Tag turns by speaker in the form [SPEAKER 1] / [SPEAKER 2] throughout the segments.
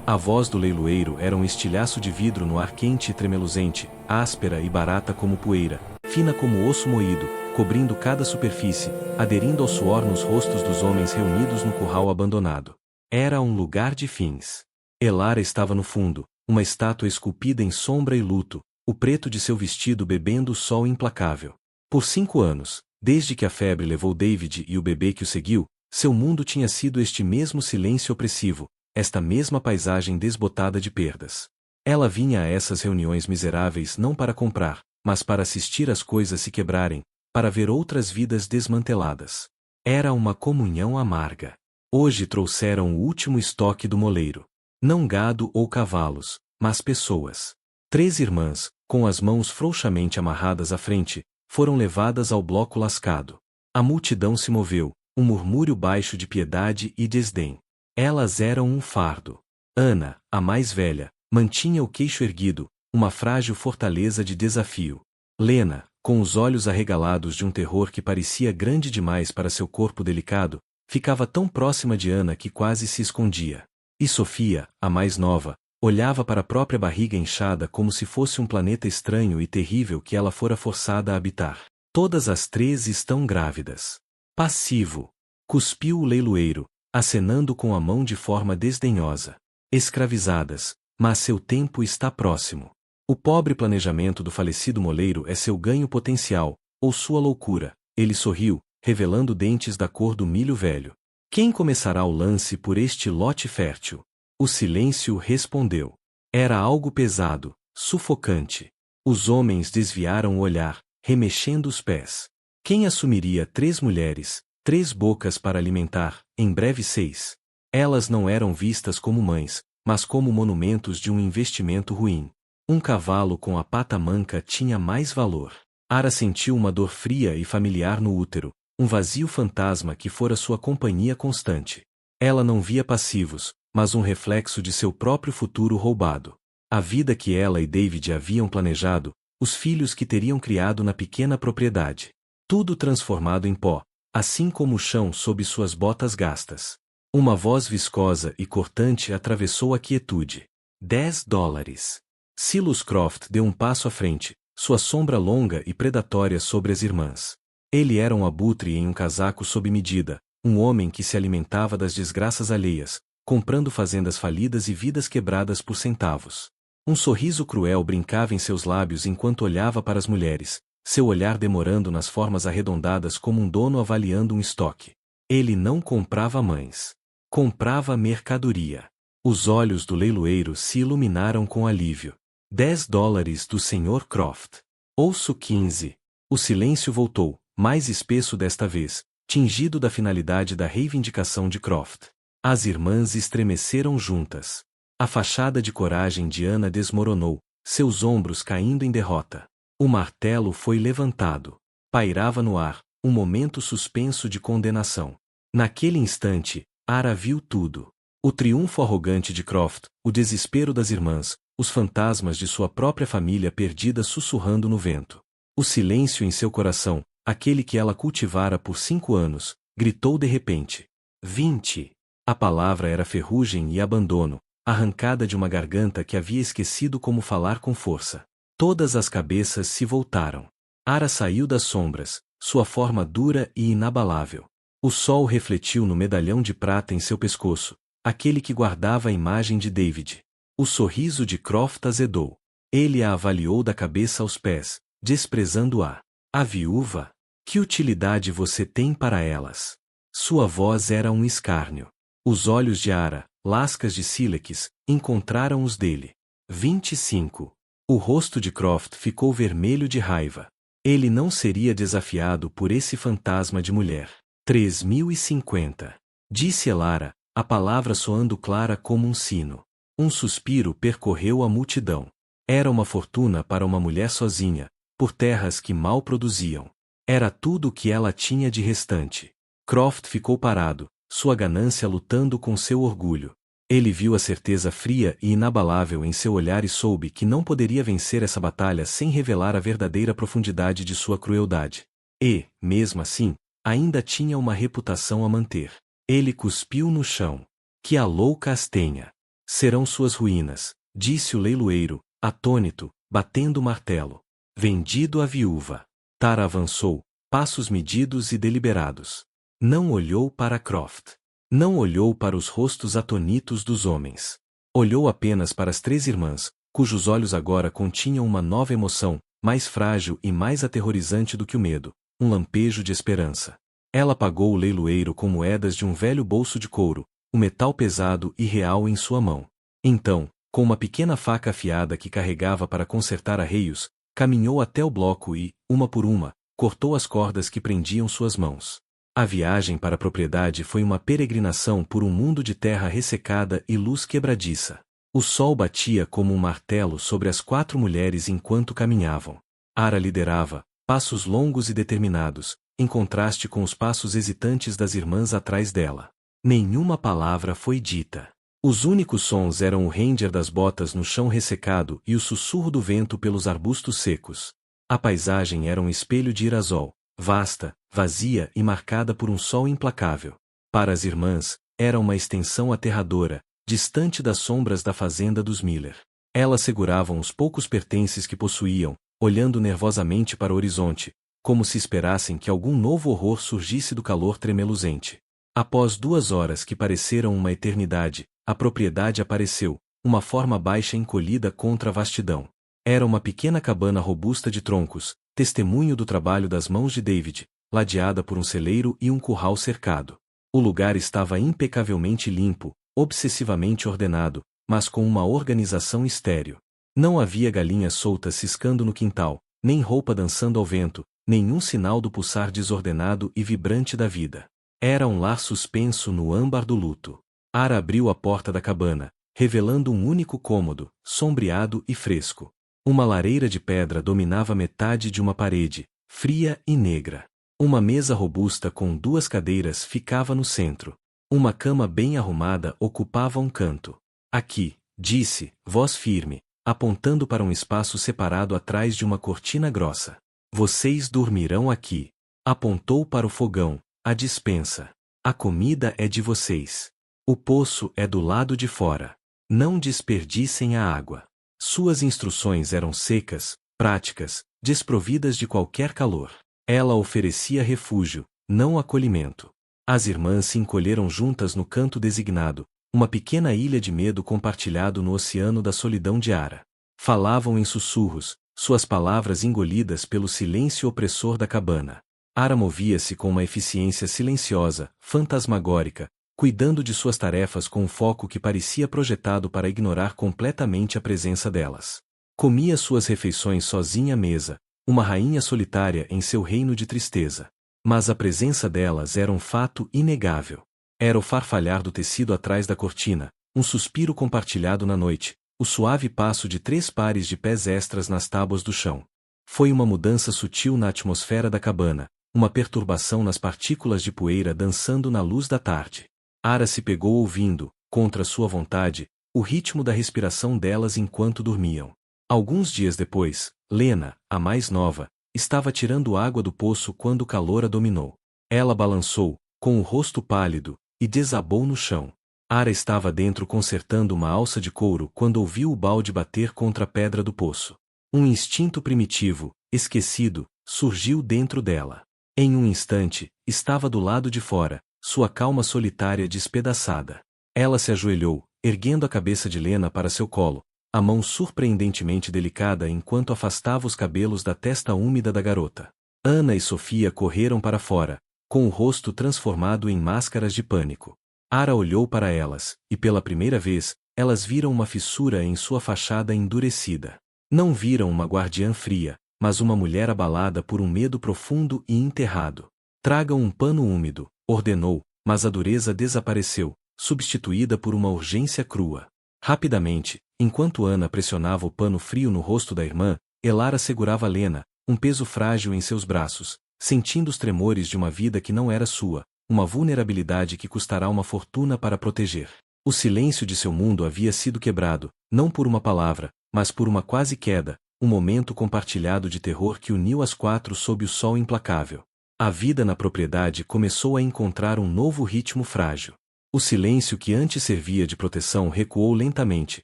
[SPEAKER 1] A voz do leiloeiro era um estilhaço de vidro no ar quente e tremeluzente, áspera e barata como poeira, fina como osso moído, cobrindo cada superfície, aderindo ao suor nos rostos dos homens reunidos no curral abandonado. Era um lugar de fins. Elara estava no fundo, uma estátua esculpida em sombra e luto, o preto de seu vestido bebendo o sol implacável. Por 5 anos, desde que a febre levou David e o bebê que o seguiu, seu mundo tinha sido este mesmo silêncio opressivo, esta mesma paisagem desbotada de perdas. Ela vinha a essas reuniões miseráveis não para comprar, mas para assistir as coisas se quebrarem, para ver outras vidas desmanteladas. Era uma comunhão amarga. Hoje trouxeram o último estoque do moleiro. Não gado ou cavalos, mas pessoas. 3 irmãs, com as mãos frouxamente amarradas à frente, foram levadas ao bloco lascado. A multidão se moveu, um murmúrio baixo de piedade e desdém. Elas eram um fardo. Ana, a mais velha, mantinha o queixo erguido, uma frágil fortaleza de desafio. Lena, com os olhos arregalados de um terror que parecia grande demais para seu corpo delicado, ficava tão próxima de Ana que quase se escondia. E Sofia, a mais nova, olhava para a própria barriga inchada como se fosse um planeta estranho e terrível que ela fora forçada a habitar. Todas as 3 estão grávidas. Passivo. Cuspiu o leiloeiro, acenando com a mão de forma desdenhosa. Escravizadas, mas seu tempo está próximo. O pobre planejamento do falecido moleiro é seu ganho potencial, ou sua loucura. Ele sorriu, revelando dentes da cor do milho velho. Quem começará o lance por este lote fértil? O silêncio respondeu. Era algo pesado, sufocante. Os homens desviaram o olhar, remexendo os pés. Quem assumiria 3 mulheres, 3 bocas para alimentar, em breve 6? Elas não eram vistas como mães, mas como monumentos de um investimento ruim. Um cavalo com a pata manca tinha mais valor. Ara sentiu uma dor fria e familiar no útero, um vazio fantasma que fora sua companhia constante. Ela não via passivos, mas um reflexo de seu próprio futuro roubado. A vida que ela e David haviam planejado, os filhos que teriam criado na pequena propriedade. Tudo transformado em pó, assim como o chão sob suas botas gastas. Uma voz viscosa e cortante atravessou a quietude. $10. Silas Croft deu um passo à frente, sua sombra longa e predatória sobre as irmãs. Ele era um abutre em um casaco sob medida, um homem que se alimentava das desgraças alheias, comprando fazendas falidas e vidas quebradas por centavos. Um sorriso cruel brincava em seus lábios enquanto olhava para as mulheres, seu olhar demorando nas formas arredondadas como um dono avaliando um estoque. Ele não comprava mães. Comprava mercadoria. Os olhos do leiloeiro se iluminaram com alívio. $10 do Sr. Croft. Ouço 15. O silêncio voltou, mais espesso desta vez, tingido da finalidade da reivindicação de Croft. As irmãs estremeceram juntas. A fachada de coragem de Ana desmoronou, seus ombros caindo em derrota. O martelo foi levantado. Pairava no ar, um momento suspenso de condenação. Naquele instante, Ara viu tudo. O triunfo arrogante de Croft, o desespero das irmãs, os fantasmas de sua própria família perdida sussurrando no vento. O silêncio em seu coração, aquele que ela cultivara por 5 anos, gritou de repente. 20. A palavra era ferrugem e abandono, arrancada de uma garganta que havia esquecido como falar com força. Todas as cabeças se voltaram. Ara saiu das sombras, sua forma dura e inabalável. O sol refletiu no medalhão de prata em seu pescoço, aquele que guardava a imagem de David. O sorriso de Croft azedou. Ele a avaliou da cabeça aos pés, desprezando-a. A viúva? Que utilidade você tem para elas? Sua voz era um escárnio. Os olhos de Ara, lascas de sílex, encontraram os dele. 25. O rosto de Croft ficou vermelho de raiva. Ele não seria desafiado por esse fantasma de mulher. 3050. Disse Elara, a palavra soando clara como um sino. Um suspiro percorreu a multidão. Era uma fortuna para uma mulher sozinha, por terras que mal produziam. Era tudo o que ela tinha de restante. Croft ficou parado, sua ganância lutando com seu orgulho. Ele viu a certeza fria e inabalável em seu olhar e soube que não poderia vencer essa batalha sem revelar a verdadeira profundidade de sua crueldade. E, mesmo assim, ainda tinha uma reputação a manter. Ele cuspiu no chão. Que a louca as tenha. Serão suas ruínas, disse o leiloeiro, atônito, batendo o martelo. Vendido à viúva. Tara avançou, passos medidos e deliberados. Não olhou para Croft. Não olhou para os rostos atônitos dos homens. Olhou apenas para as 3 irmãs, cujos olhos agora continham uma nova emoção, mais frágil e mais aterrorizante do que o medo, um lampejo de esperança. Ela pagou o leiloeiro com moedas de um velho bolso de couro, o metal pesado e real em sua mão. Então, com uma pequena faca afiada que carregava para consertar arreios, caminhou até o bloco e, uma por uma, cortou as cordas que prendiam suas mãos. A viagem para a propriedade foi uma peregrinação por um mundo de terra ressecada e luz quebradiça. O sol batia como um martelo sobre as 4 mulheres enquanto caminhavam. Ara liderava, passos longos e determinados, em contraste com os passos hesitantes das irmãs atrás dela. Nenhuma palavra foi dita. Os únicos sons eram o ranger das botas no chão ressecado e o sussurro do vento pelos arbustos secos. A paisagem era um espelho de Irazol, vasta, vazia e marcada por um sol implacável. Para as irmãs, era uma extensão aterradora, distante das sombras da fazenda dos Miller. Elas seguravam os poucos pertences que possuíam, olhando nervosamente para o horizonte, como se esperassem que algum novo horror surgisse do calor tremeluzente. Após 2 horas que pareceram uma eternidade, a propriedade apareceu, uma forma baixa encolhida contra a vastidão. Era uma pequena cabana robusta de troncos, testemunho do trabalho das mãos de David, ladeada por um celeiro e um curral cercado. O lugar estava impecavelmente limpo, obsessivamente ordenado, mas com uma organização estéril. Não havia galinhas soltas ciscando no quintal, nem roupa dançando ao vento, nenhum sinal do pulsar desordenado e vibrante da vida. Era um lar suspenso no âmbar do luto. Ara abriu a porta da cabana, revelando um único cômodo, sombreado e fresco. Uma lareira de pedra dominava metade de uma parede, fria e negra. Uma mesa robusta com 2 cadeiras ficava no centro. Uma cama bem arrumada ocupava um canto. Aqui, disse, voz firme, apontando para um espaço separado atrás de uma cortina grossa. Vocês dormirão aqui. Apontou para o fogão, a despensa. A comida é de vocês. O poço é do lado de fora. Não desperdicem a água. Suas instruções eram secas, práticas, desprovidas de qualquer calor. Ela oferecia refúgio, não acolhimento. As irmãs se encolheram juntas no canto designado, uma pequena ilha de medo compartilhado no oceano da solidão de Ara. Falavam em sussurros, suas palavras engolidas pelo silêncio opressor da cabana. Ara movia-se com uma eficiência silenciosa, fantasmagórica, cuidando de suas tarefas com um foco que parecia projetado para ignorar completamente a presença delas. Comia suas refeições sozinha à mesa, uma rainha solitária em seu reino de tristeza. Mas a presença delas era um fato inegável. Era o farfalhar do tecido atrás da cortina, um suspiro compartilhado na noite, o suave passo de 3 pares de pés extras nas tábuas do chão. Foi uma mudança sutil na atmosfera da cabana, uma perturbação nas partículas de poeira dançando na luz da tarde. Ara se pegou ouvindo, contra sua vontade, o ritmo da respiração delas enquanto dormiam. Alguns dias depois, Lena, a mais nova, estava tirando água do poço quando o calor a dominou. Ela balançou, com o rosto pálido, e desabou no chão. Ara estava dentro consertando uma alça de couro quando ouviu o balde bater contra a pedra do poço. Um instinto primitivo, esquecido, surgiu dentro dela. Em um instante, estava do lado de fora, sua calma solitária despedaçada. Ela se ajoelhou, erguendo a cabeça de Lena para seu colo, a mão surpreendentemente delicada enquanto afastava os cabelos da testa úmida da garota. Ana e Sofia correram para fora, com o rosto transformado em máscaras de pânico. Ara olhou para elas, e pela primeira vez, elas viram uma fissura em sua fachada endurecida. Não viram uma guardiã fria, mas uma mulher abalada por um medo profundo e enterrado. Tragam um pano úmido, ordenou, mas a dureza desapareceu, substituída por uma urgência crua. Rapidamente, enquanto Ana pressionava o pano frio no rosto da irmã, Elara segurava Lena, um peso frágil em seus braços, sentindo os tremores de uma vida que não era sua, uma vulnerabilidade que custará uma fortuna para proteger. O silêncio de seu mundo havia sido quebrado, não por uma palavra, mas por uma quase queda, um momento compartilhado de terror que uniu as 4 sob o sol implacável. A vida na propriedade começou a encontrar um novo ritmo frágil. O silêncio que antes servia de proteção recuou lentamente,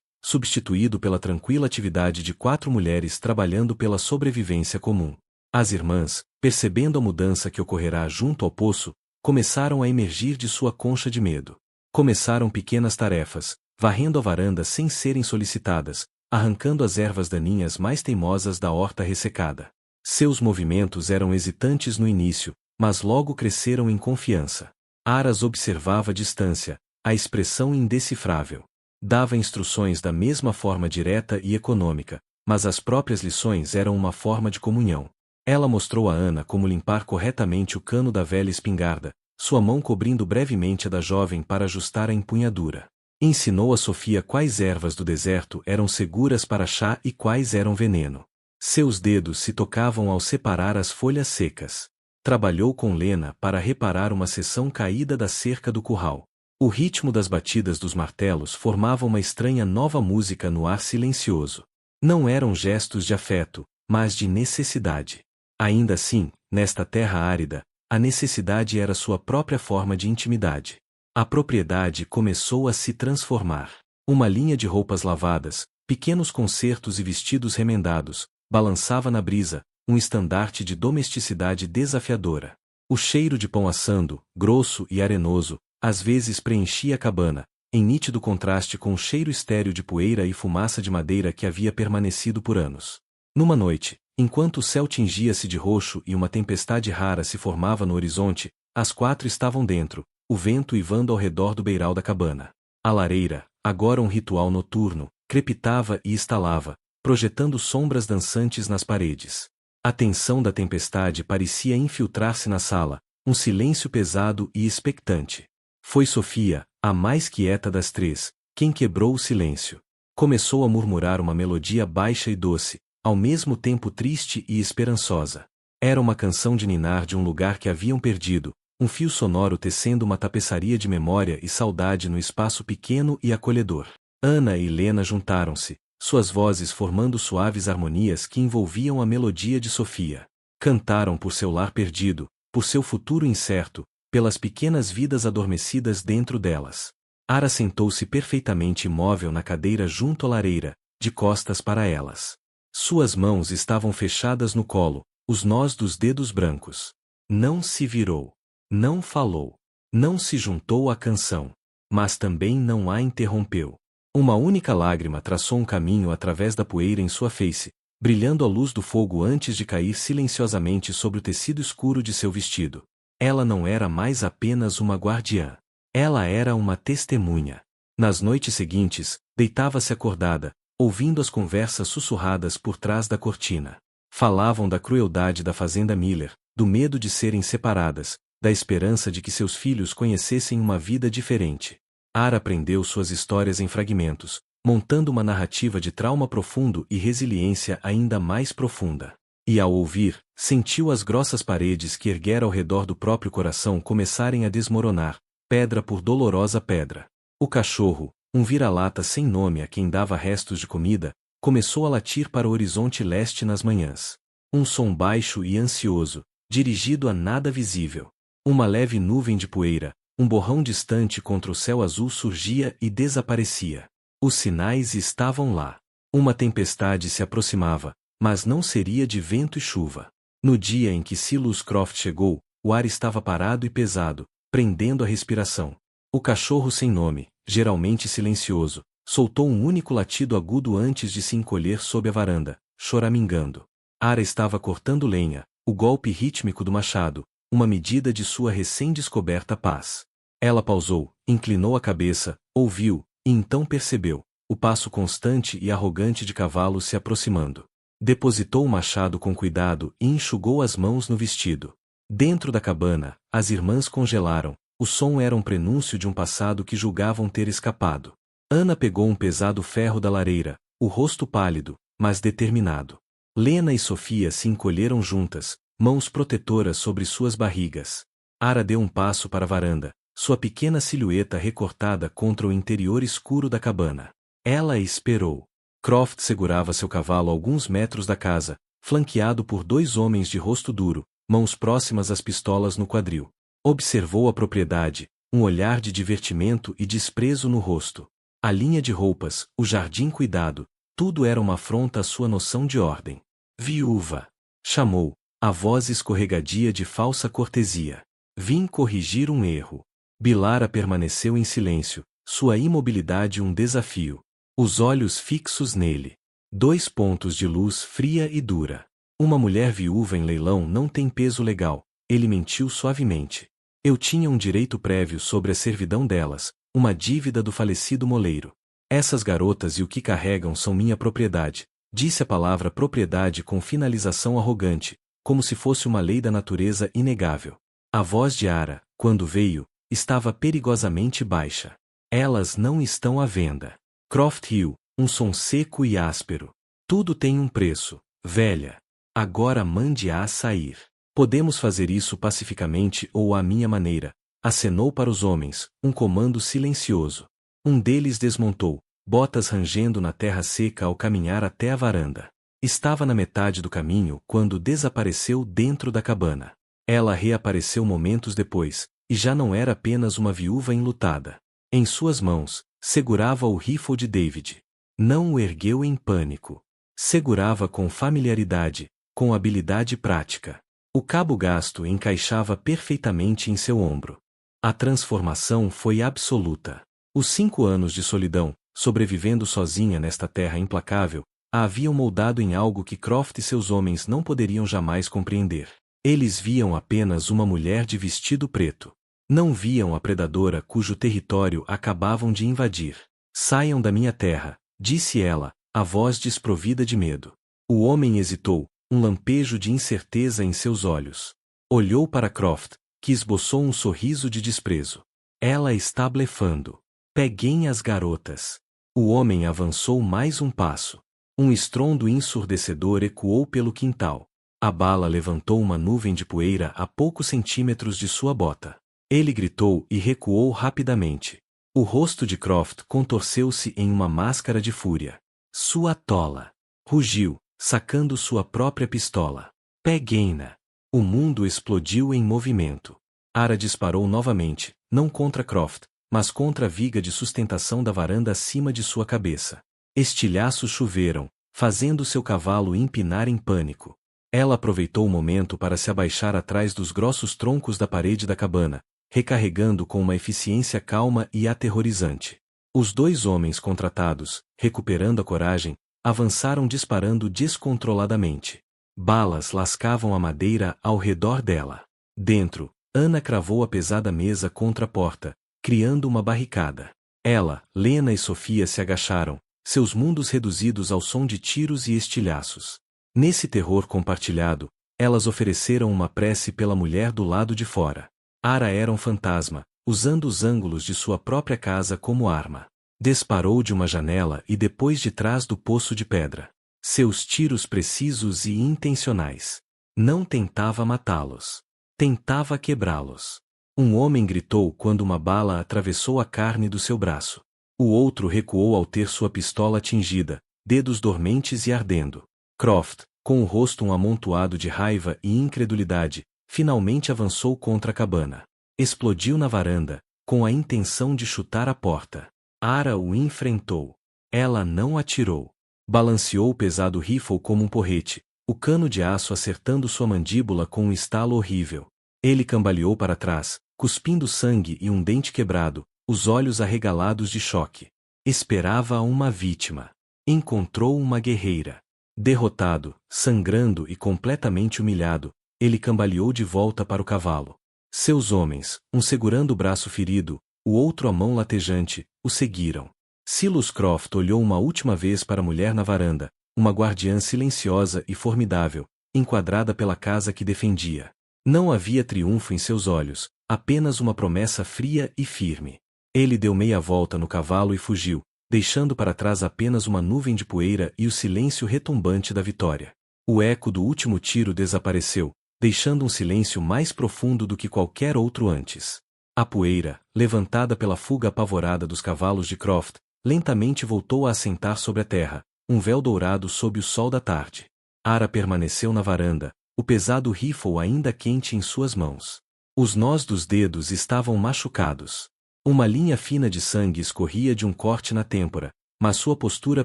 [SPEAKER 1] substituído pela tranquila atividade de 4 mulheres trabalhando pela sobrevivência comum. As irmãs, percebendo a mudança que ocorrerá junto ao poço, começaram a emergir de sua concha de medo. Começaram pequenas tarefas, varrendo a varanda sem serem solicitadas, arrancando as ervas daninhas mais teimosas da horta ressecada. Seus movimentos eram hesitantes no início, mas logo cresceram em confiança. Aras observava à distância, a expressão indecifrável. Dava instruções da mesma forma direta e econômica, mas as próprias lições eram uma forma de comunhão. Ela mostrou a Ana como limpar corretamente o cano da velha espingarda, sua mão cobrindo brevemente a da jovem para ajustar a empunhadura. Ensinou a Sofia quais ervas do deserto eram seguras para chá e quais eram veneno. Seus dedos se tocavam ao separar as folhas secas. Trabalhou com Lena para reparar uma seção caída da cerca do curral. O ritmo das batidas dos martelos formava uma estranha nova música no ar silencioso. Não eram gestos de afeto, mas de necessidade. Ainda assim, nesta terra árida, a necessidade era sua própria forma de intimidade. A propriedade começou a se transformar. Uma linha de roupas lavadas, pequenos concertos e vestidos remendados, balançava na brisa, um estandarte de domesticidade desafiadora. O cheiro de pão assando, grosso e arenoso, às vezes preenchia a cabana, em nítido contraste com o cheiro estéril de poeira e fumaça de madeira que havia permanecido por anos. Numa noite, enquanto o céu tingia-se de roxo e uma tempestade rara se formava no horizonte, as 4 estavam dentro, o vento uivando ao redor do beiral da cabana. A lareira, agora um ritual noturno, crepitava e estalava, projetando sombras dançantes nas paredes. A tensão da tempestade parecia infiltrar-se na sala, um silêncio pesado e expectante. Foi Sofia, a mais quieta das 3, quem quebrou o silêncio. Começou a murmurar uma melodia baixa e doce, ao mesmo tempo triste e esperançosa. Era uma canção de ninar de um lugar que haviam perdido, um fio sonoro tecendo uma tapeçaria de memória e saudade no espaço pequeno e acolhedor. Ana e Lena juntaram-se, suas vozes formando suaves harmonias que envolviam a melodia de Sofia. Cantaram por seu lar perdido, por seu futuro incerto, pelas pequenas vidas adormecidas dentro delas. Ara sentou-se perfeitamente imóvel na cadeira junto à lareira, de costas para elas. Suas mãos estavam fechadas no colo, os nós dos dedos brancos. Não se virou. Não falou. Não se juntou à canção. Mas também não a interrompeu. Uma única lágrima traçou um caminho através da poeira em sua face, brilhando à luz do fogo antes de cair silenciosamente sobre o tecido escuro de seu vestido. Ela não era mais apenas uma guardiã. Ela era uma testemunha. Nas noites seguintes, deitava-se acordada, ouvindo as conversas sussurradas por trás da cortina. Falavam da crueldade da fazenda Miller, do medo de serem separadas, da esperança de que seus filhos conhecessem uma vida diferente. Ara aprendeu suas histórias em fragmentos, montando uma narrativa de trauma profundo e resiliência ainda mais profunda. E ao ouvir, sentiu as grossas paredes que erguera ao redor do próprio coração começarem a desmoronar, pedra por dolorosa pedra. O cachorro, um vira-lata sem nome a quem dava restos de comida, começou a latir para o horizonte leste nas manhãs. Um som baixo e ansioso, dirigido a nada visível. Uma leve nuvem de poeira, um borrão distante contra o céu azul surgia e desaparecia. Os sinais estavam lá. Uma tempestade se aproximava, mas não seria de vento e chuva. No dia em que Silas Croft chegou, o ar estava parado e pesado, prendendo a respiração. O cachorro sem nome, geralmente silencioso, soltou um único latido agudo antes de se encolher sob a varanda, choramingando. Ara estava cortando lenha, o golpe rítmico do machado, uma medida de sua recém-descoberta paz. Ela pausou, inclinou a cabeça, ouviu, e então percebeu, o passo constante e arrogante de cavalo se aproximando. Depositou o machado com cuidado e enxugou as mãos no vestido. Dentro da cabana, as irmãs congelaram, o som era um prenúncio de um passado que julgavam ter escapado. Ana pegou um pesado ferro da lareira, o rosto pálido, mas determinado. Lena e Sofia se encolheram juntas, mãos protetoras sobre suas barrigas. Ara deu um passo para a varanda, sua pequena silhueta recortada contra o interior escuro da cabana. Ela esperou. Croft segurava seu cavalo a alguns metros da casa, flanqueado por 2 homens de rosto duro, mãos próximas às pistolas no quadril. Observou a propriedade, um olhar de divertimento e desprezo no rosto. A linha de roupas, o jardim cuidado, tudo era uma afronta à sua noção de ordem. Viúva! Chamou, a voz escorregadia de falsa cortesia. Vim corrigir um erro. Bilara permaneceu em silêncio, sua imobilidade um desafio. Os olhos fixos nele. 2 pontos de luz fria e dura. Uma mulher viúva em leilão não tem peso legal, ele mentiu suavemente. Eu tinha um direito prévio sobre a servidão delas, uma dívida do falecido moleiro. Essas garotas e o que carregam são minha propriedade, disse a palavra propriedade com finalização arrogante, como se fosse uma lei da natureza inegável. A voz de Ara, quando veio, estava perigosamente baixa. Elas não estão à venda. Croft riu, um som seco e áspero. Tudo tem um preço, velha. Agora mande-a sair. Podemos fazer isso pacificamente ou à minha maneira, acenou para os homens, um comando silencioso. Um deles desmontou, botas rangendo na terra seca ao caminhar até a varanda. Estava na metade do caminho quando desapareceu dentro da cabana. Ela reapareceu momentos depois, e já não era apenas uma viúva enlutada. Em suas mãos, segurava o rifle de David. Não o ergueu em pânico. Segurava com familiaridade, com habilidade prática. O cabo gasto encaixava perfeitamente em seu ombro. A transformação foi absoluta. Os 5 anos de solidão, sobrevivendo sozinha nesta terra implacável, a haviam moldado em algo que Croft e seus homens não poderiam jamais compreender. Eles viam apenas uma mulher de vestido preto. Não viam a predadora cujo território acabavam de invadir. Saiam da minha terra, disse ela, a voz desprovida de medo. O homem hesitou, um lampejo de incerteza em seus olhos. Olhou para Croft, que esboçou um sorriso de desprezo. Ela está blefando. Peguem as garotas. O homem avançou mais um passo. Um estrondo ensurdecedor ecoou pelo quintal. A bala levantou uma nuvem de poeira a poucos centímetros de sua bota. Ele gritou e recuou rapidamente. O rosto de Croft contorceu-se em uma máscara de fúria. Sua tola! Rugiu, sacando sua própria pistola. Peguem-na! O mundo explodiu em movimento. Ara disparou novamente, não contra Croft, mas contra a viga de sustentação da varanda acima de sua cabeça. Estilhaços choveram, fazendo seu cavalo empinar em pânico. Ela aproveitou o momento para se abaixar atrás dos grossos troncos da parede da cabana, recarregando com uma eficiência calma e aterrorizante. Os 2 homens contratados, recuperando a coragem, avançaram disparando descontroladamente. Balas lascavam a madeira ao redor dela. Dentro, Ana cravou a pesada mesa contra a porta, criando uma barricada. Ela, Lena e Sofia se agacharam, seus mundos reduzidos ao som de tiros e estilhaços. Nesse terror compartilhado, elas ofereceram uma prece pela mulher do lado de fora. Ara era um fantasma, usando os ângulos de sua própria casa como arma. Disparou de uma janela e depois de trás do poço de pedra. Seus tiros precisos e intencionais. Não tentava matá-los. Tentava quebrá-los. Um homem gritou quando uma bala atravessou a carne do seu braço. O outro recuou ao ter sua pistola atingida, dedos dormentes e ardendo. Croft, com o rosto um amontoado de raiva e incredulidade, finalmente avançou contra a cabana. Explodiu na varanda, com a intenção de chutar a porta. Ara o enfrentou. Ela não atirou. Balanceou o pesado rifle como um porrete, o cano de aço acertando sua mandíbula com um estalo horrível. Ele cambaleou para trás, cuspindo sangue e um dente quebrado, os olhos arregalados de choque. Esperava uma vítima. Encontrou uma guerreira. Derrotado, sangrando e completamente humilhado, ele cambaleou de volta para o cavalo. Seus homens, um segurando o braço ferido, o outro a mão latejante, o seguiram. Silas Croft olhou uma última vez para a mulher na varanda, uma guardiã silenciosa e formidável, enquadrada pela casa que defendia. Não havia triunfo em seus olhos, apenas uma promessa fria e firme. Ele deu meia volta no cavalo e fugiu, deixando para trás apenas uma nuvem de poeira e o silêncio retumbante da vitória. O eco do último tiro desapareceu, deixando um silêncio mais profundo do que qualquer outro antes. A poeira, levantada pela fuga apavorada dos cavalos de Croft, lentamente voltou a assentar sobre a terra, um véu dourado sob o sol da tarde. Ara permaneceu na varanda, o pesado rifle ainda quente em suas mãos. Os nós dos dedos estavam machucados. Uma linha fina de sangue escorria de um corte na têmpora, mas sua postura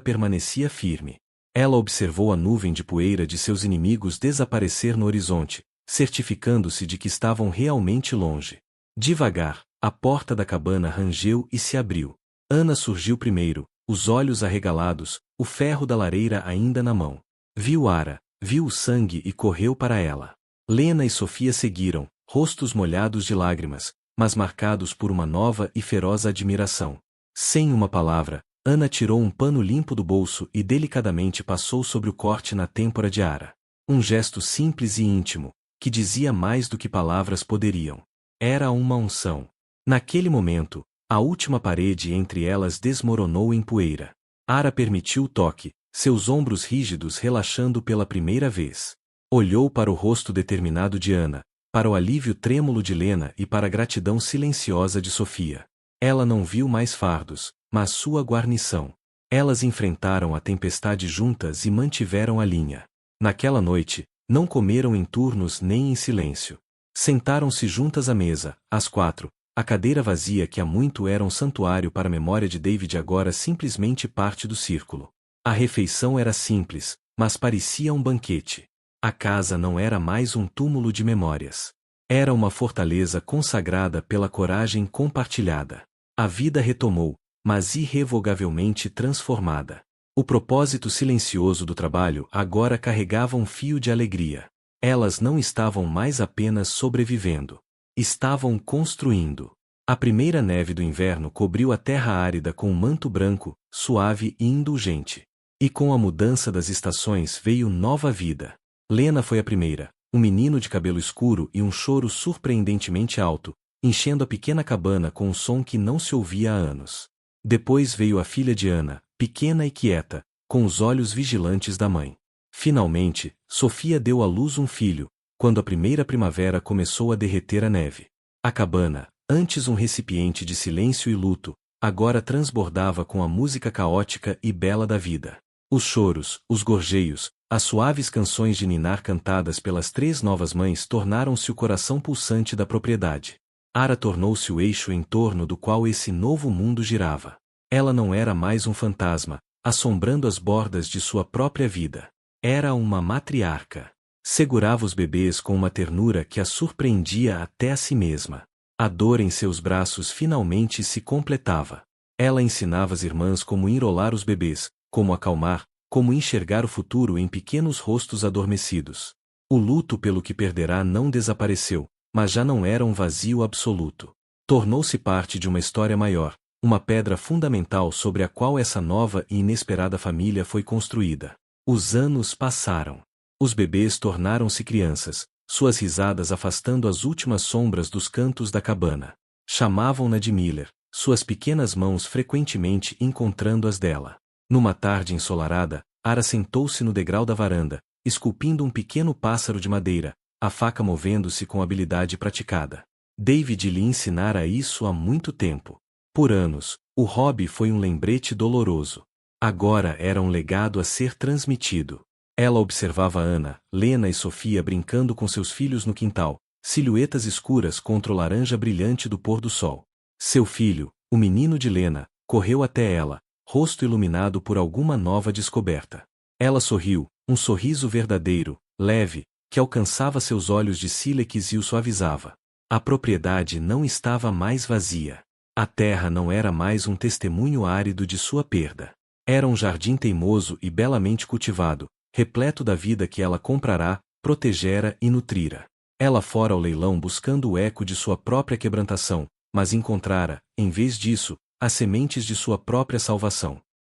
[SPEAKER 1] permanecia firme. Ela observou a nuvem de poeira de seus inimigos desaparecer no horizonte, certificando-se de que estavam realmente longe. Devagar, a porta da cabana rangeu e se abriu. Ana surgiu primeiro, os olhos arregalados, o ferro da lareira ainda na mão. Viu Ara, viu o sangue e correu para ela. Lena e Sofia seguiram, rostos molhados de lágrimas, mas marcados por uma nova e feroz admiração. Sem uma palavra, Ana tirou um pano limpo do bolso e delicadamente passou sobre o corte na têmpora de Ara. Um gesto simples e íntimo, que dizia mais do que palavras poderiam. Era uma unção. Naquele momento, a última parede entre elas desmoronou em poeira. Ara permitiu o toque, seus ombros rígidos relaxando pela primeira vez. Olhou para o rosto determinado de Ana, para o alívio trêmulo de Lena e para a gratidão silenciosa de Sofia. Ela não viu mais fardos, mas sua guarnição. Elas enfrentaram a tempestade juntas e mantiveram a linha. Naquela noite, não comeram em turnos nem em silêncio. Sentaram-se juntas à mesa, às 4, a cadeira vazia que há muito era um santuário para a memória de David agora simplesmente parte do círculo. A refeição era simples, mas parecia um banquete. A casa não era mais um túmulo de memórias. Era uma fortaleza consagrada pela coragem compartilhada. A vida retomou, mas irrevogavelmente transformada. O propósito silencioso do trabalho agora carregava um fio de alegria. Elas não estavam mais apenas sobrevivendo. Estavam construindo. A primeira neve do inverno cobriu a terra árida com um manto branco, suave e indulgente. E com a mudança das estações veio nova vida. Lena foi a primeira, um menino de cabelo escuro e um choro surpreendentemente alto, enchendo a pequena cabana com um som que não se ouvia há anos. Depois veio a filha de Ana, pequena e quieta, com os olhos vigilantes da mãe. Finalmente, Sofia deu à luz um filho, quando a primeira primavera começou a derreter a neve. A cabana, antes um recipiente de silêncio e luto, agora transbordava com a música caótica e bela da vida. Os choros, os gorjeios, as suaves canções de ninar cantadas pelas 3 novas mães tornaram-se o coração pulsante da propriedade. Ara tornou-se o eixo em torno do qual esse novo mundo girava. Ela não era mais um fantasma, assombrando as bordas de sua própria vida. Era uma matriarca. Segurava os bebês com uma ternura que a surpreendia até a si mesma. A dor em seus braços finalmente se completava. Ela ensinava as irmãs como enrolar os bebês, como acalmar, como enxergar o futuro em pequenos rostos adormecidos. O luto pelo que perderá não desapareceu, mas já não era um vazio absoluto. Tornou-se parte de uma história maior, uma pedra fundamental sobre a qual essa nova e inesperada família foi construída. Os anos passaram. Os bebês tornaram-se crianças, suas risadas afastando as últimas sombras dos cantos da cabana. Chamavam-na de Miller, suas pequenas mãos frequentemente encontrando as dela. Numa tarde ensolarada, Ara sentou-se no degrau da varanda, esculpindo um pequeno pássaro de madeira, a faca movendo-se com habilidade praticada. David lhe ensinara isso há muito tempo. Por anos, o hobby foi um lembrete doloroso. Agora era um legado a ser transmitido. Ela observava Ana, Lena e Sofia brincando com seus filhos no quintal, silhuetas escuras contra o laranja brilhante do pôr do sol. Seu filho, o menino de Lena, correu até ela, rosto iluminado por alguma nova descoberta. Ela sorriu, um sorriso verdadeiro, leve, que alcançava seus olhos de sílex e o suavizava. A propriedade não estava mais vazia. A terra não era mais um testemunho árido de sua perda. Era um jardim teimoso e belamente cultivado, repleto da vida que ela comprará, protegera e nutrira. Ela fora ao leilão buscando o eco de sua própria quebrantação, mas encontrara, em vez disso, as sementes de sua própria salvação.